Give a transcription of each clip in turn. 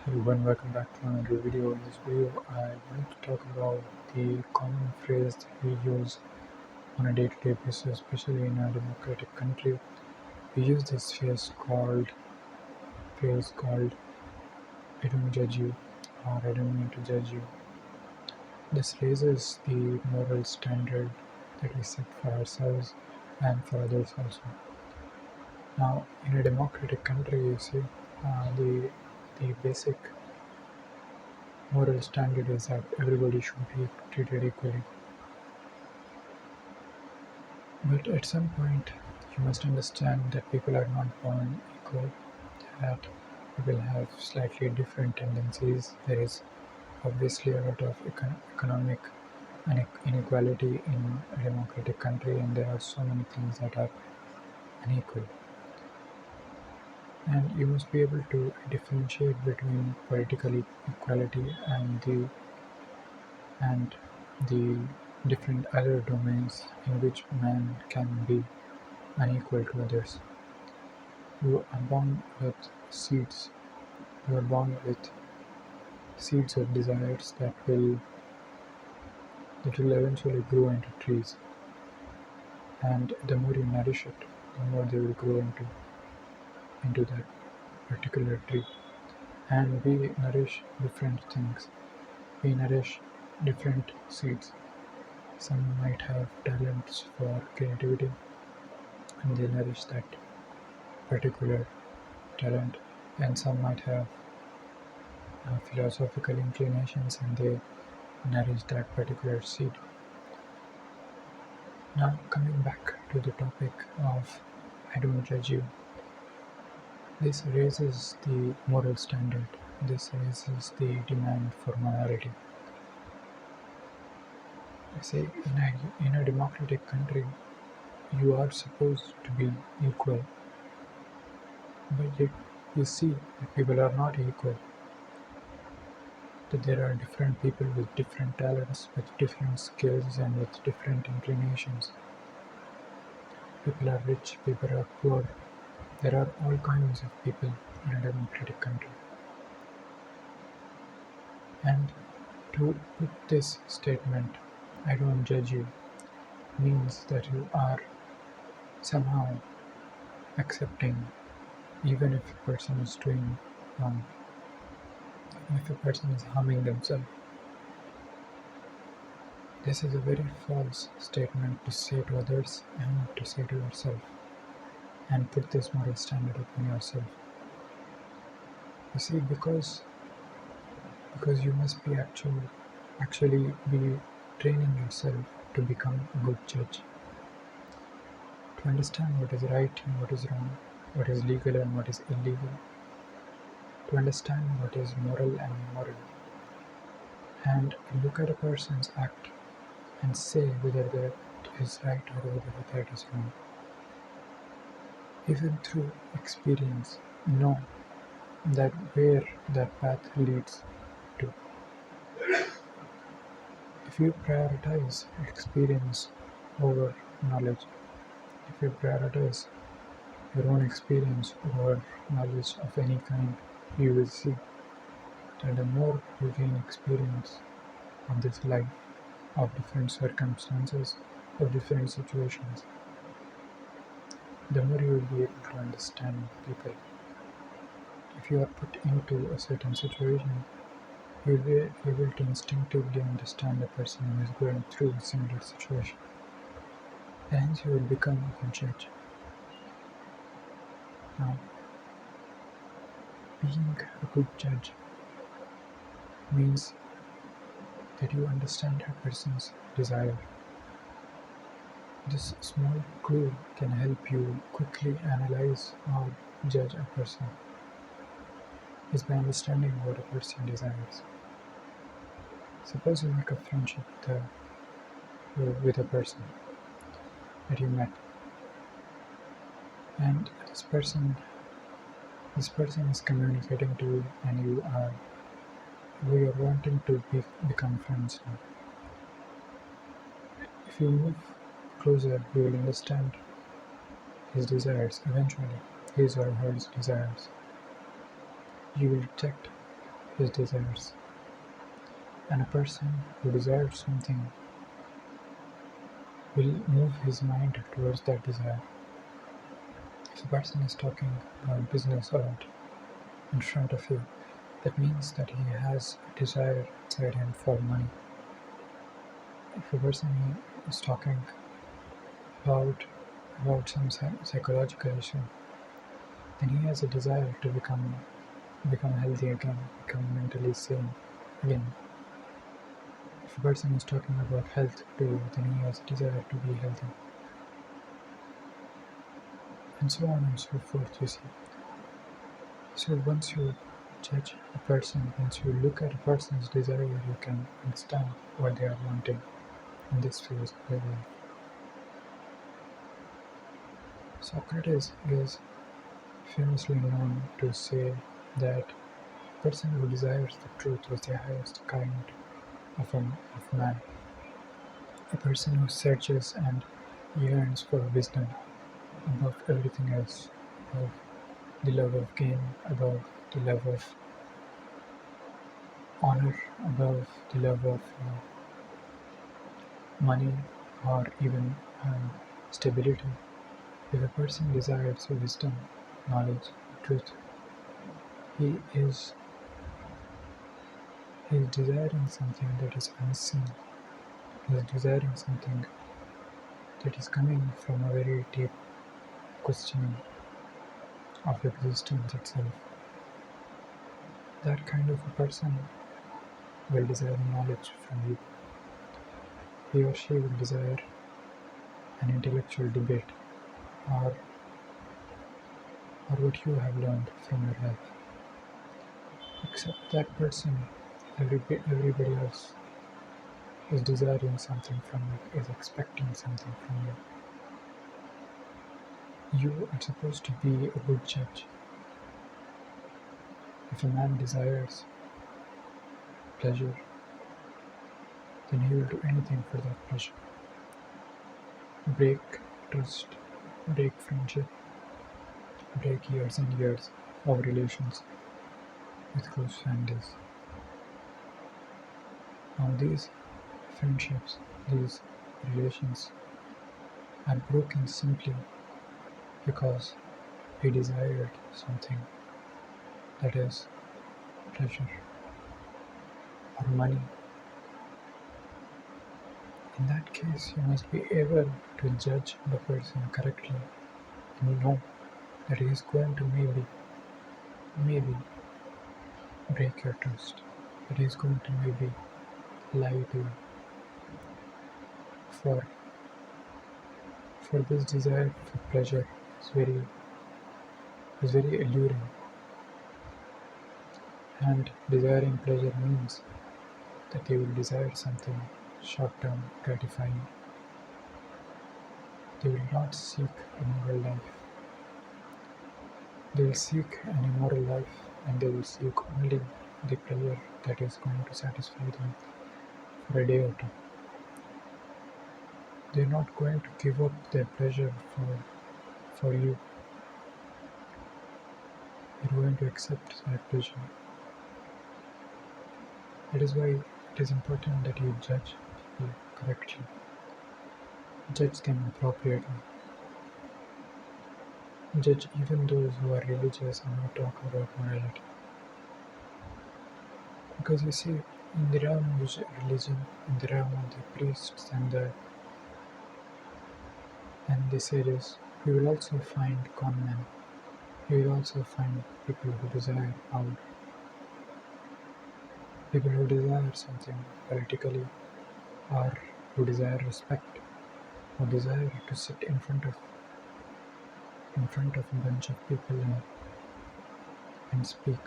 Everyone, welcome back to another video. In this video, I want to talk about the common phrase that we use on a day-to-day basis, especially in a democratic country. We use this phrase called "I don't judge you" or "I don't mean to judge you." This raises the moral standard that we set for ourselves and for others also. Now, in a democratic country, you see, the basic moral standard is that everybody should be treated equally. But at some point, you must understand that people are not born equal, that people have slightly different tendencies. There is obviously a lot of economic inequality in a democratic country, and there are so many things that are unequal. And you must be able to differentiate between political equality and the different other domains in which man can be unequal to others. You are born with seeds. You are born with seeds of desires that will eventually grow into trees. And the more you nourish it, the more they will grow into that particular tree. And we nourish different things. We nourish different seeds. Some might have talents for creativity, and they nourish that particular talent, and some might have philosophical inclinations, and they nourish that particular seed. Now, coming back to the topic of "I don't judge you," this raises the moral standard. This raises the demand for morality. I say, in a democratic country, you are supposed to be equal, but yet you see that people are not equal. That there are different people with different talents, with different skills, and with different inclinations. People are rich, people are poor. There are all kinds of people in a democratic country. And to put this statement, "I don't judge you," means that you are somehow accepting, even if a person is doing wrong, even if a person is harming themselves. This is a very false statement to say to others and to say to yourself, and put this moral standard upon yourself. You see, because you must be actually be training yourself to become a good judge, to understand what is right and what is wrong, what is legal and what is illegal, to understand what is moral and immoral, and look at a person's act and say whether that is right or whether that is wrong. Even through experience, know that where that path leads to. If you prioritize experience over knowledge, if you prioritize your own experience over knowledge of any kind, you will see that the more you gain experience of this life, of different circumstances, of different situations, the more you will be able to understand people. If you are put into a certain situation, you will be able to instinctively understand the person who is going through a similar situation, and hence you will become a good judge. Now, being a good judge means that you understand a person's desire. This small clue can help you quickly analyze or judge a person, is by understanding what a person desires. Suppose you make a friendship with a person that you met, and this person is communicating to you, and we are wanting to become friends now. If you move closer, you will understand his desires eventually, his or her desires. You will detect his desires. And a person who desires something will move his mind towards that desire. If a person is talking about business a lot in front of you, that means that he has a desire inside him for money. If a person is talking about some psychological issue, then he has a desire to become healthy again, become mentally sane again. If a person is talking about health to you, then he has a desire to be healthy. And so on and so forth, you see. So once you judge a person, once you look at a person's desire, you can understand what they are wanting in this phase of their life. Socrates is famously known to say that a person who desires the truth was the highest kind of man. A person who searches and yearns for wisdom above everything else, above the love of gain, above the love of honor, above the love of money, or even stability. If a person desires wisdom, knowledge, truth, he is desiring something that is unseen. He is desiring something that is coming from a very deep questioning of existence itself. That kind of a person will desire knowledge from you. He or she will desire an intellectual debate, or what you have learned from your life. Except that person, everybody else is desiring something from you, is expecting something from you. You are supposed to be a good judge. If a man desires pleasure, then he will do anything for that pleasure. Break trust, break friendship, break years and years of relations with close families. Now these friendships, these relations are broken simply because he desired something, that is pleasure or money. In that case, you must be able to judge the person correctly and know that he is going to maybe break your trust, that he is going to maybe lie to you for this desire for pleasure is very alluring, and desiring pleasure means that they will desire something short-term, gratifying. They will not seek a moral life. They will seek an immoral life, and they will seek only the pleasure that is going to satisfy them for a day or two. They are not going to give up their pleasure for you. They are going to accept that pleasure. That is why it is important that you judge people correctly. Judge them appropriately. Judge even those who are religious and not talk about morality. Because you see, in the realm of religion, in the realm of the priests and the sages, you will also find con men. You will also find people who desire power, people who desire something politically, or who desire respect, who desire to sit in front of a bunch of people and speak,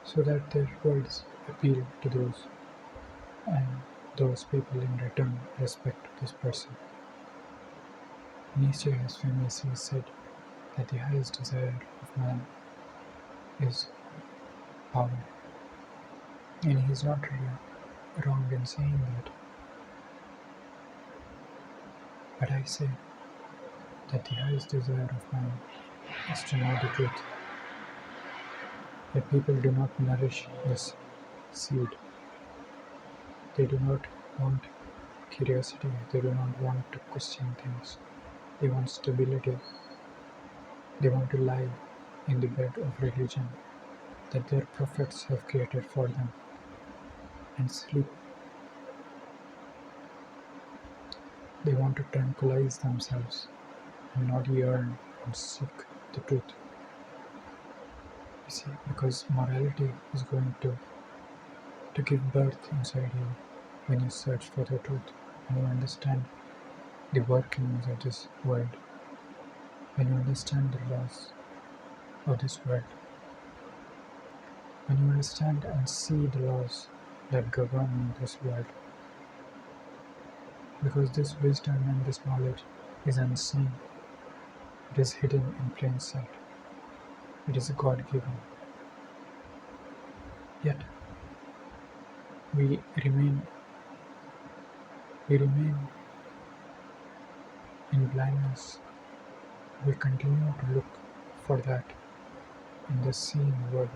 so that their words appeal to those, and those people in return respect this person. Nietzsche has famously said that the highest desire of man is power. And he's not really wrong in saying that. But I say that the highest desire of man is to know the truth. Yet people do not nourish this seed. They do not want curiosity. They do not want to question things. They want stability. They want to lie in the bed of religion that their prophets have created for them and sleep. They want to tranquilize themselves and not yearn and seek the truth. You see, because morality is going to give birth inside you when you search for the truth, when you understand the workings of this world, when you understand the laws of this world, when you understand and see the laws that govern this world, because this wisdom and this knowledge is unseen, it is hidden in plain sight, it is God-given. Yet we remain we remain in blindness. We continue to look for that in the seen world.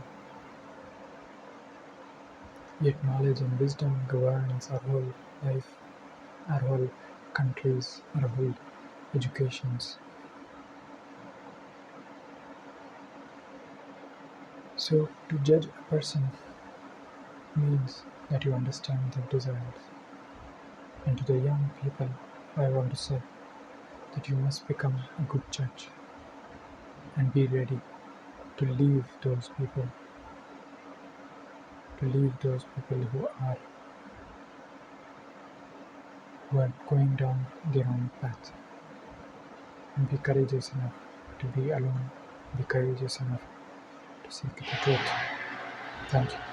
Yet knowledge and wisdom governs our whole life, our whole countries, our whole educations. So to judge a person means that you understand their desires. And to the young people, I want to say that you must become a good judge and be ready to leave those people, who are going down the wrong path, and be courageous enough to be alone, be courageous enough to seek the truth. Thank you.